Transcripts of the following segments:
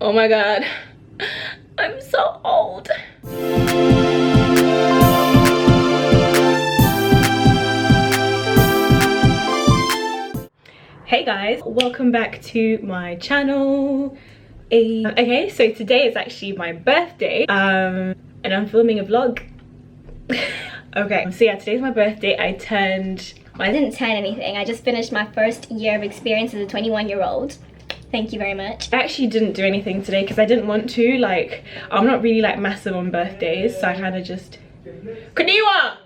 Oh my god, I'm so old. Hey guys, welcome back to my channel. Okay, so today is actually my birthday, and I'm filming a vlog. Okay, so yeah, today's my birthday. I didn't turn anything. I just finished my first year of experience as a 21-year-old. Thank you very much. I actually didn't do anything today because I didn't want to. Like, I'm not really like massive on birthdays, so I kind of just... Kaniwa!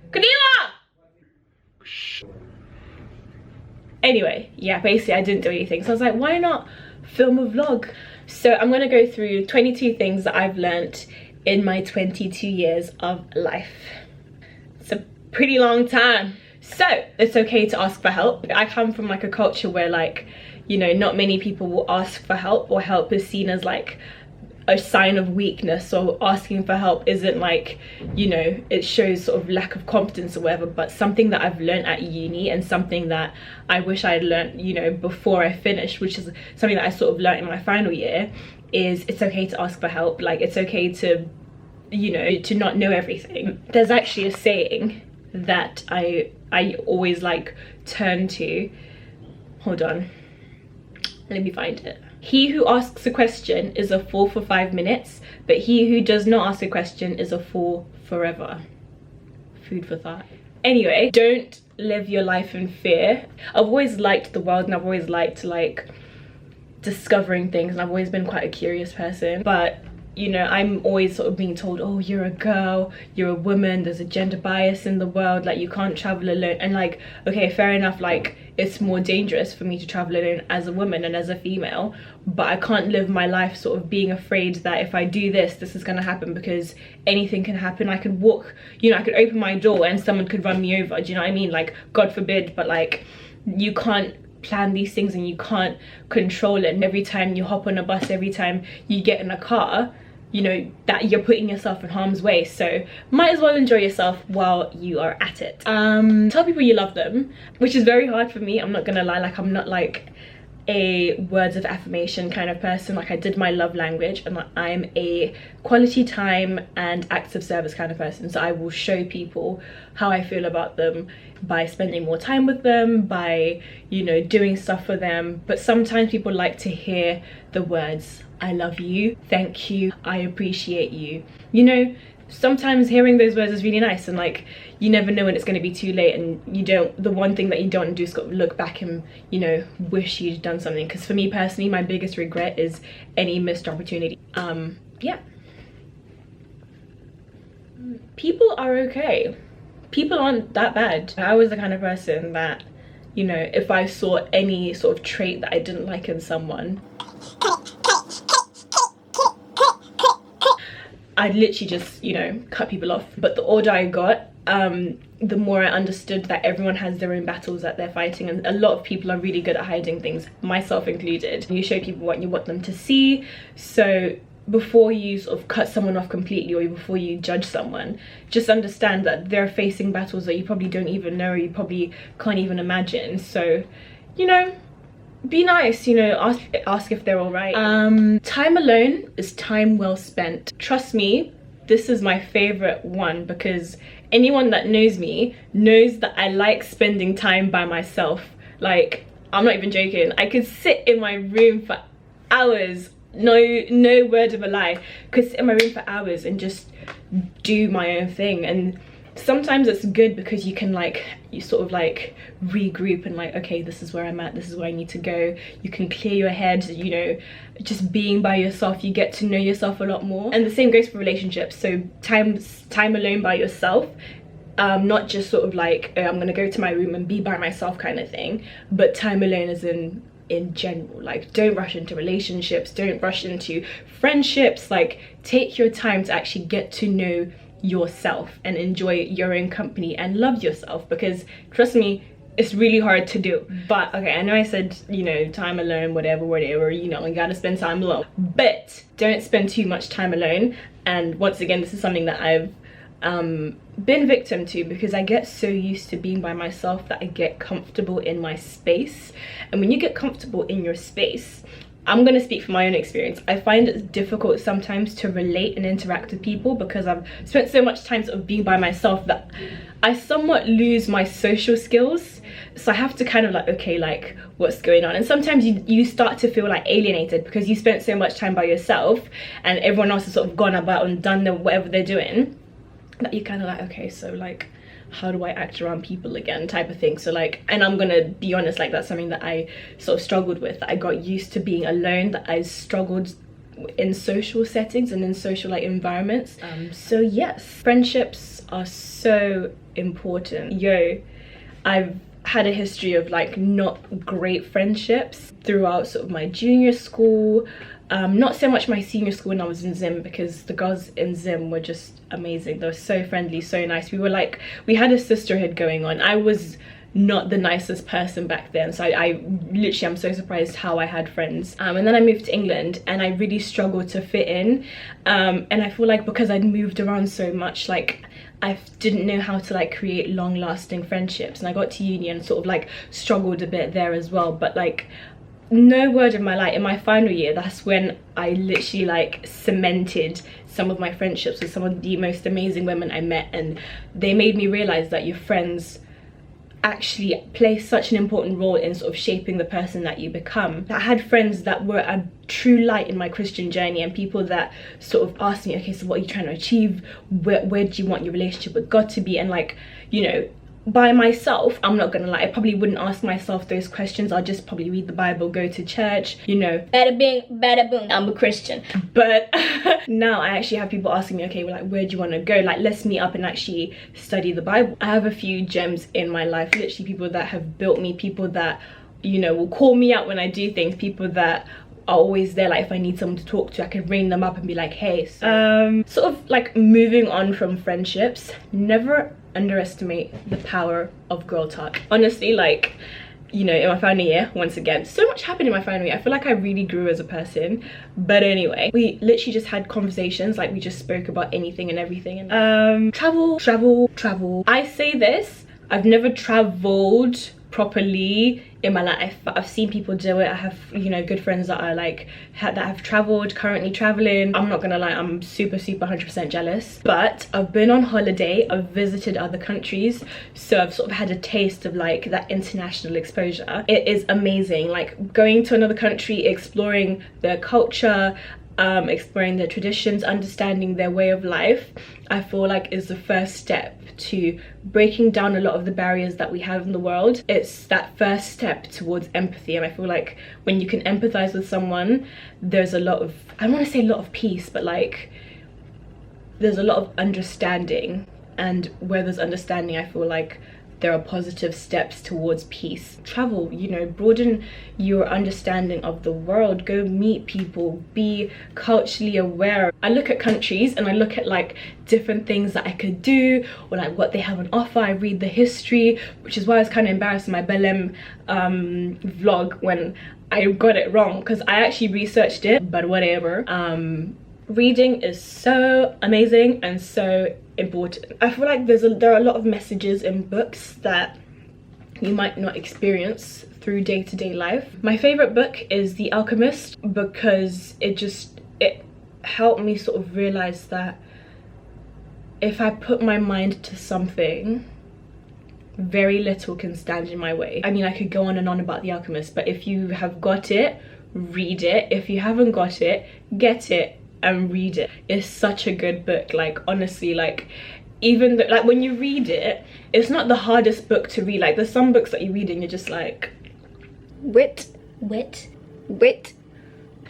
Kaniwa! Anyway, yeah, basically I didn't do anything. So I was like, why not film a vlog? So I'm gonna go through 22 things that I've learnt in my 22 years of life. It's a pretty long time. So it's okay to ask for help. I come from like a culture where, like, you know, not many people will ask for help, or help is seen as like a sign of weakness. So asking for help isn't like, you know, it shows sort of lack of confidence or whatever. But something that I've learned at uni, and something that I wish I had learned, you know, before I finished, which is something that I sort of learned in my final year, is it's okay to ask for help. Like, it's okay to, you know, to not know everything. There's actually a saying that I always like turn to. Hold on, let me find it. He who asks a question is a fool for 5 minutes, but he who does not ask a question is a fool forever. Food for thought. Anyway, don't live your life in fear. I've always liked the world, and I've always liked like discovering things, and I've always been quite a curious person. But you know, I'm always sort of being told, oh, you're a girl, you're a woman, there's a gender bias in the world, like you can't travel alone. And like, okay, fair enough, like it's more dangerous for me to travel alone as a woman and as a female, but I can't live my life sort of being afraid that if I do this, this is gonna happen, because anything can happen. I could walk, you know, I could open my door and someone could run me over, do you know what I mean? Like, God forbid, but like, you can't plan these things and you can't control it. And every time you hop on a bus, every time you get in a car, you know that you're putting yourself in harm's way. So might as well enjoy yourself while you are at it. Tell people you love them, which is very hard for me, I'm not gonna lie. Like, I'm not like a words of affirmation kind of person. Like, I did my love language, and I'm a quality time and acts of service kind of person. So I will show people how I feel about them by spending more time with them, by, you know, doing stuff for them. But sometimes people like to hear the words, I love you, thank you, I appreciate you. You know, sometimes hearing those words is really nice, and like, you never know when it's going to be too late, and you don't, the one thing that you don't do is got to look back and, you know, wish you'd done something. Because for me personally, my biggest regret is any missed opportunity. Yeah, people are okay. People aren't that bad. I was the kind of person that, you know, if I saw any sort of trait that I didn't like in someone, I'd literally just, you know, cut people off. But the older I got, the more I understood that everyone has their own battles that they're fighting, and a lot of people are really good at hiding things, myself included. You show people what you want them to see. So before you sort of cut someone off completely, or before you judge someone, just understand that they're facing battles that you probably don't even know, or you probably can't even imagine. So, you know, be nice, you know, ask if they're all right. Time alone is time well spent. Trust me, this is my favorite one, because anyone that knows me knows that I like spending time by myself. Like, I'm not even joking. I could sit in my room for hours, no word of a lie, could sit in my room for hours and just do my own thing. And sometimes it's good because you can like, you sort of like regroup and like, okay, this is where I'm at, this is where I need to go. You can clear your head, you know, just being by yourself, you get to know yourself a lot more. And the same goes for relationships. So time alone by yourself, not just sort of like, oh, I'm gonna go to my room and be by myself kind of thing, but time alone as in general. Like, don't rush into relationships, don't rush into friendships. Like, take your time to actually get to know yourself and enjoy your own company and love yourself, because trust me, it's really hard to do. But okay, I know I said, you know, time alone, whatever, you know, you gotta spend time alone, but don't spend too much time alone. And once again, this is something that I've been victim to, because I get so used to being by myself that I get comfortable in my space. And when you get comfortable in your space, I'm going to speak from my own experience. I find it difficult sometimes to relate and interact with people because I've spent so much time sort of being by myself that I somewhat lose my social skills. So I have to kind of like, okay, like what's going on? And sometimes you start to feel like alienated because you spent so much time by yourself and everyone else has sort of gone about and done whatever they're doing, that you're kind of like, okay, so like, how do I act around people again, type of thing. So like, and I'm gonna be honest, like that's something that I sort of struggled with, that I got used to being alone, that I struggled in social settings and in social like environments. So yes, friendships are so important. I've had a history of like not great friendships throughout sort of my junior school, not so much my senior school when I was in Zim, because the girls in Zim were just amazing. They were so friendly, so nice. We had a sisterhood going on. I was not the nicest person back then, so I literally, I'm so surprised how I had friends. And then I moved to England and I really struggled to fit in, and I feel like because I'd moved around so much, like I didn't know how to like create long-lasting friendships, and I got to uni and sort of like struggled a bit there as well. But like, no word of my lie, in my final year, that's when I literally like cemented some of my friendships with some of the most amazing women I met, and they made me realize that your friends actually play such an important role in sort of shaping the person that you become. I had friends that were a true light in my Christian journey, and people that sort of asked me, okay, so what are you trying to achieve? Where do you want your relationship with God to be? And like, you know, by myself, I'm not gonna lie, I probably wouldn't ask myself those questions. I'll just probably read the Bible, go to church, you know, bada bing, bada boom, I'm a Christian. But now I actually have people asking me, okay, well, like, where do you want to go? Like, let's meet up and actually study the Bible. I have a few gems in my life, literally people that have built me, people that, you know, will call me out when I do things, people that are always there. Like if I need someone to talk to, I can ring them up and be like, hey. So, sort of like moving on from friendships, never underestimate the power of girl talk. Honestly, like, you know, in my final year, once again, so much happened in my final year. I feel like I really grew as a person. But anyway, we literally just had conversations, like we just spoke about anything and everything. And travel. I say this, I've never traveled properly in my life, but I've seen people do it. I have, you know, good friends that are like that have traveled, currently traveling. I'm not gonna lie, I'm super 100% jealous. But I've been on holiday, I've visited other countries, so I've sort of had a taste of like that international exposure. It is amazing, like going to another country, exploring their culture, exploring their traditions, understanding their way of life. I feel like is the first step to breaking down a lot of the barriers that we have in the world. It's that first step towards empathy, and I feel like when you can empathize with someone, there's a lot of, I don't want to say a lot of peace, but like there's a lot of understanding, and where there's understanding, I feel like there are positive steps towards peace. Travel, you know, broaden your understanding of the world, go meet people, be culturally aware. I look at countries and I look at like different things that I could do, or like what they have on offer. I read the history, which is why I was kind of embarrassed in my Belém vlog when I got it wrong, because I actually researched it, but whatever. Reading is so amazing and so important. I feel like there are a lot of messages in books that you might not experience through day-to-day life. My favorite book is The Alchemist, because it helped me sort of realize that if I put my mind to something, very little can stand in my way. I mean, I could go on and on about The Alchemist, but if you have got it, read it. If you haven't got it, get it and read it. It's such a good book. Like honestly, like even like when you read it, it's not the hardest book to read. Like there's some books that you read and you're just like wit.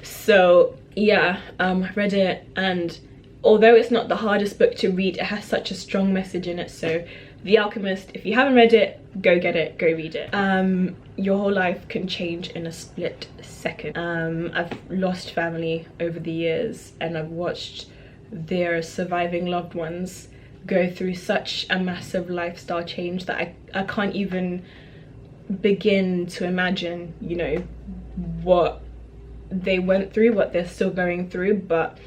So yeah, I read it, and although it's not the hardest book to read, it has such a strong message in it. So The Alchemist, if you haven't read it, go get it, go read it. Your whole life can change in a split second. I've lost family over the years, and I've watched their surviving loved ones go through such a massive lifestyle change that I can't even begin to imagine, you know, what they went through, what they're still going through. But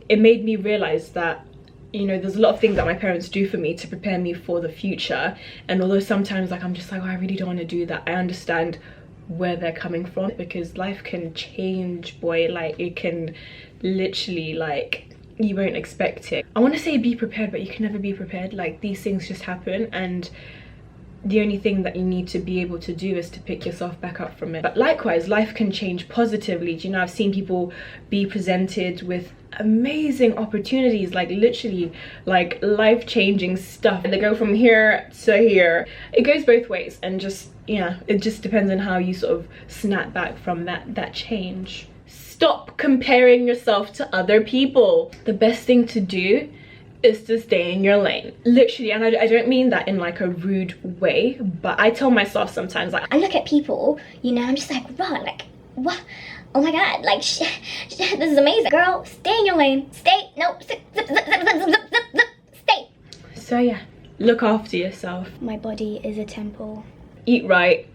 it made me realize that, you know, there's a lot of things that my parents do for me to prepare me for the future, and although sometimes like I'm just like, oh, I really don't want to do that, I understand where they're coming from, because life can change, boy. Like, it can literally, like, you won't expect it. I want to say be prepared, but you can never be prepared. Like, these things just happen, and the only thing that you need to be able to do is to pick yourself back up from it. But likewise, life can change positively. Do you know, I've seen people be presented with amazing opportunities, like literally like life-changing stuff, and they go from here to here. It goes both ways, and just, yeah, it just depends on how you sort of snap back from that change. Stop comparing yourself to other people. The best thing to do is to stay in your lane, literally. And I don't mean that in like a rude way, but I tell myself sometimes, like, I look at people, you know, I'm just like, wow, like, what? Oh my god, like, this is amazing. Girl, stay in your lane. Stay. No, zip, zip, zip, zip, zip, zip, zip, zip, stay. So yeah, look after yourself. My body is a temple. Eat right.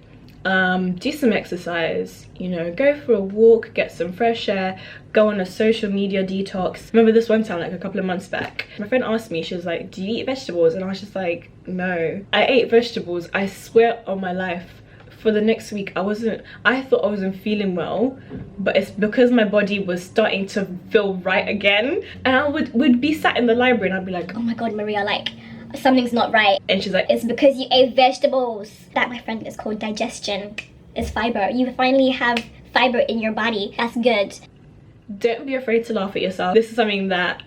Do some exercise, you know, go for a walk, get some fresh air, go on a social media detox. Remember this one time, like a couple of months back, my friend asked me, she was like, do you eat vegetables? And I was just like, no. I ate vegetables, I swear on my life. For the next week, I thought I wasn't feeling well, but it's because my body was starting to feel right again. And I would be sat in the library and I'd be like, oh my god, Maria, like, something's not right. And she's like, it's because you ate vegetables. That, my friend, is called digestion. It's fiber. You finally have fiber in your body. That's good. Don't be afraid to laugh at yourself. This is something that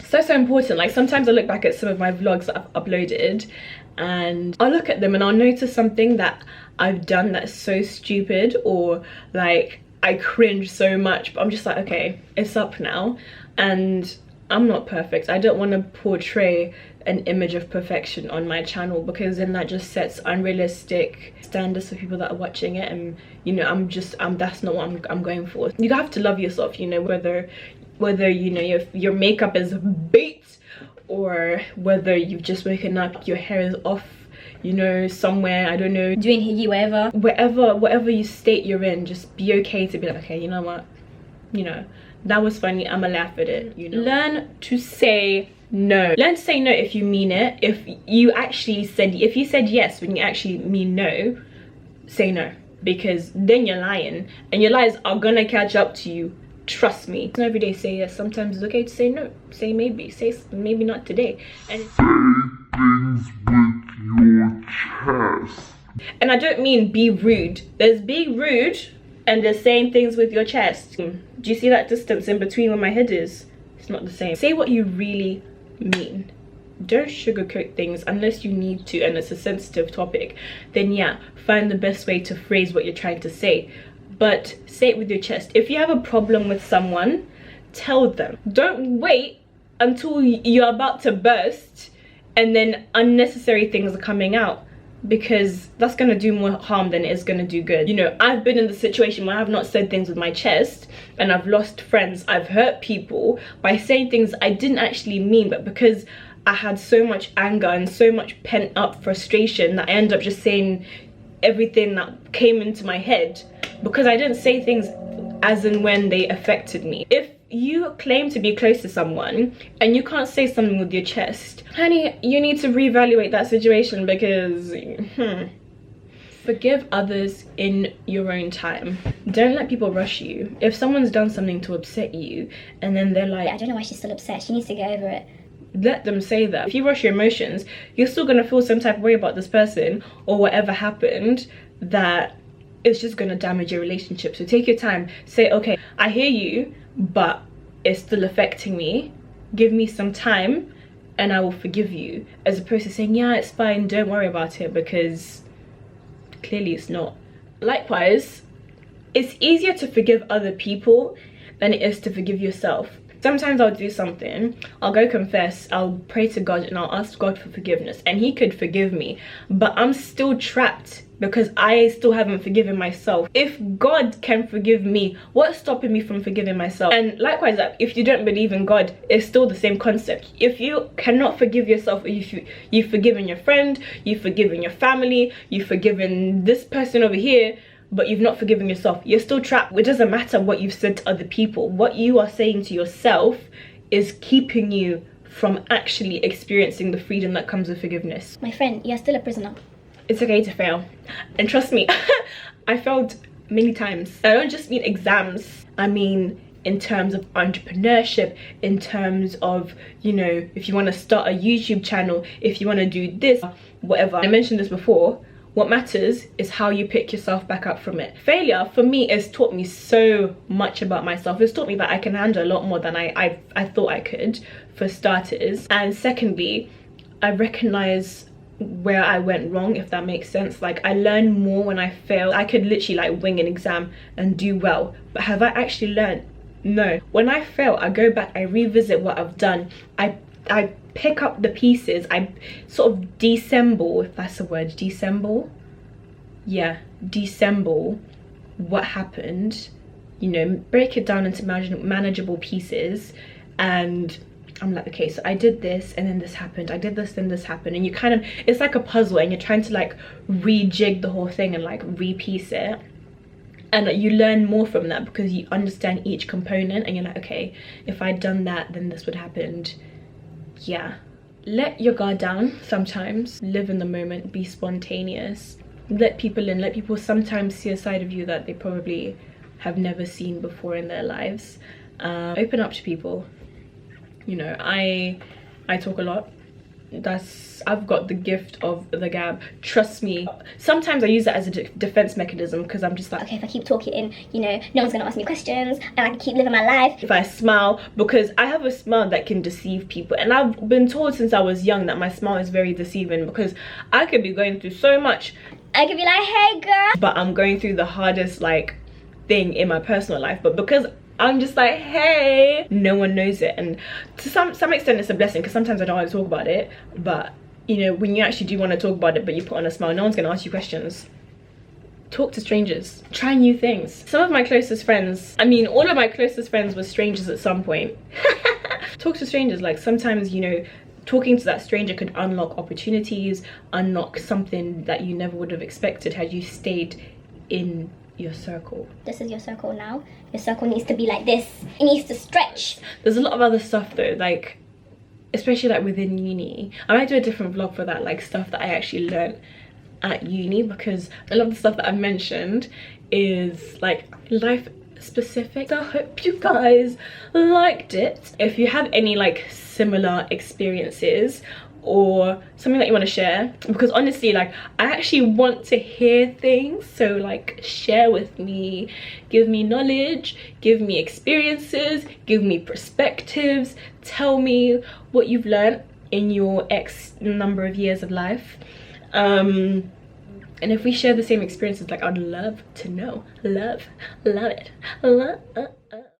so important. Like, sometimes I look back at some of my vlogs that I've uploaded, and I'll look at them and I'll notice something that I've done that's so stupid, or like I cringe so much, but I'm just like, okay, it's up now. And I'm not perfect. I don't want to portray an image of perfection on my channel, because then that just sets unrealistic standards for people that are watching it, and you know, that's not what I'm going for. You have to love yourself, you know, whether you know your makeup is beat, or whether you've just woken up, your hair is off, you know, somewhere, I don't know, doing higgy, whatever you state you're in, just be okay to be like, okay, you know what, you know, that was funny, I'ma laugh at it, you know. Learn to say no. Learn to say no if you mean it. If you said yes when you actually mean no, say no, because then you're lying, and your lies are gonna catch up to you. Trust me. It's not every day say yes. Sometimes it's okay to say no. Say maybe. Say maybe not today. And say things with your chest. And I don't mean be rude. There's being rude and there's saying things with your chest. Do you see that distance in between where my head is? It's not the same. Say what you really mean. Don't sugarcoat things unless you need to, and it's a sensitive topic. Then yeah, find the best way to phrase what you're trying to say, but say it with your chest. If you have a problem with someone, tell them. Don't wait until you're about to burst and then unnecessary things are coming out, because that's going to do more harm than it is going to do good. You know, I've been in the situation where I've not said things with my chest, and I've lost friends. I've hurt people by saying things I didn't actually mean, but because I had so much anger and so much pent up frustration that I ended up just saying everything that came into my head, because I didn't say things as and when they affected me. If you claim to be close to someone and you can't say something with your chest, honey, you need to reevaluate that situation, because forgive others in your own time. Don't let people rush you. If someone's done something to upset you and then they're like, I don't know why she's still upset, she needs to get over it, let them say that. If you rush your emotions, you're still gonna feel some type of way about this person or whatever happened, that it's just gonna damage your relationship. So take your time, say, okay, I hear you, but it's still affecting me. Give me some time and I will forgive you, as opposed to saying, yeah, it's fine, don't worry about it, because clearly it's not. Likewise, it's easier to forgive other people than it is to forgive yourself. Sometimes I'll do something, I'll go confess, I'll pray to God and I'll ask God for forgiveness, and he could forgive me, but I'm still trapped because I still haven't forgiven myself. If God can forgive me, what's stopping me from forgiving myself? And likewise, if you don't believe in God, it's still the same concept. If you cannot forgive yourself, if you've forgiven your friend, you've forgiven your family, you've forgiven this person over here, but you've not forgiven yourself, you're still trapped. It doesn't matter what you've said to other people. What you are saying to yourself is keeping you from actually experiencing the freedom that comes with forgiveness. My friend, you're still a prisoner. it's okay to fail. And trust me, I failed many times. I don't just mean exams, I mean in terms of entrepreneurship, in terms of, you know, if you want to start a YouTube channel, if you want to do this, whatever. I mentioned this before, what matters is how you pick yourself back up from it. Failure for me has taught me so much about myself. It's taught me that I can handle a lot more than I thought I could, for starters. And secondly, I recognize where I went wrong, if that makes sense. Like, I learned more when I failed. I could literally like wing an exam and do well, but have I actually learned? No. When I fail, I go back, I revisit what I've done, I pick up the pieces, I sort of dissemble, if that's a word, dissemble, yeah, dissemble what happened, you know, break it down into manageable pieces, and I'm like, okay, so I did this and then this happened, I did this then this happened, and you kind of, it's like a puzzle and you're trying to like rejig the whole thing and like repiece it. And you learn more from that because you understand each component, and you're like, okay, if I'd done that, then this would happen. Yeah. Let your guard down sometimes. Live in the moment. Be spontaneous. Let people in. Let people sometimes see a side of you that they probably have never seen before in their lives. Open up to people. You know, I talk a lot. I've got the gift of the gab, trust me. Sometimes I use that as a defense mechanism, because I'm just like, okay, if I keep talking, you know, no one's gonna ask me questions and I can keep living my life. If I smile, because I have a smile that can deceive people, and I've been told since I was young that my smile is very deceiving, because I could be going through so much, I could be like, hey girl, but I'm going through the hardest like thing in my personal life, but because I'm just like, hey, no one knows it. And to some extent it's a blessing, because sometimes I don't want to talk about it, but you know, when you actually do want to talk about it but you put on a smile, no one's going to ask you questions. Talk to strangers, try new things. Some of my closest friends, I mean all of my closest friends were strangers at some point. Talk to strangers. Like, sometimes, you know, talking to that stranger could unlock opportunities, unlock something that you never would have expected had you stayed in your circle. This is your circle now. Your circle needs to be like this. It needs to stretch. There's a lot of other stuff though, like especially like within uni. I might do a different vlog for that, like stuff that I actually learned at uni, because a lot of the stuff that I mentioned is like life specific. So I hope you guys liked it. If you have any like similar experiences or something that you want to share, because honestly, like, I actually want to hear things, so like share with me, give me knowledge, give me experiences, give me perspectives, tell me what you've learned in your X number of years of life. And if we share the same experiences, like, I'd love to know. Love it.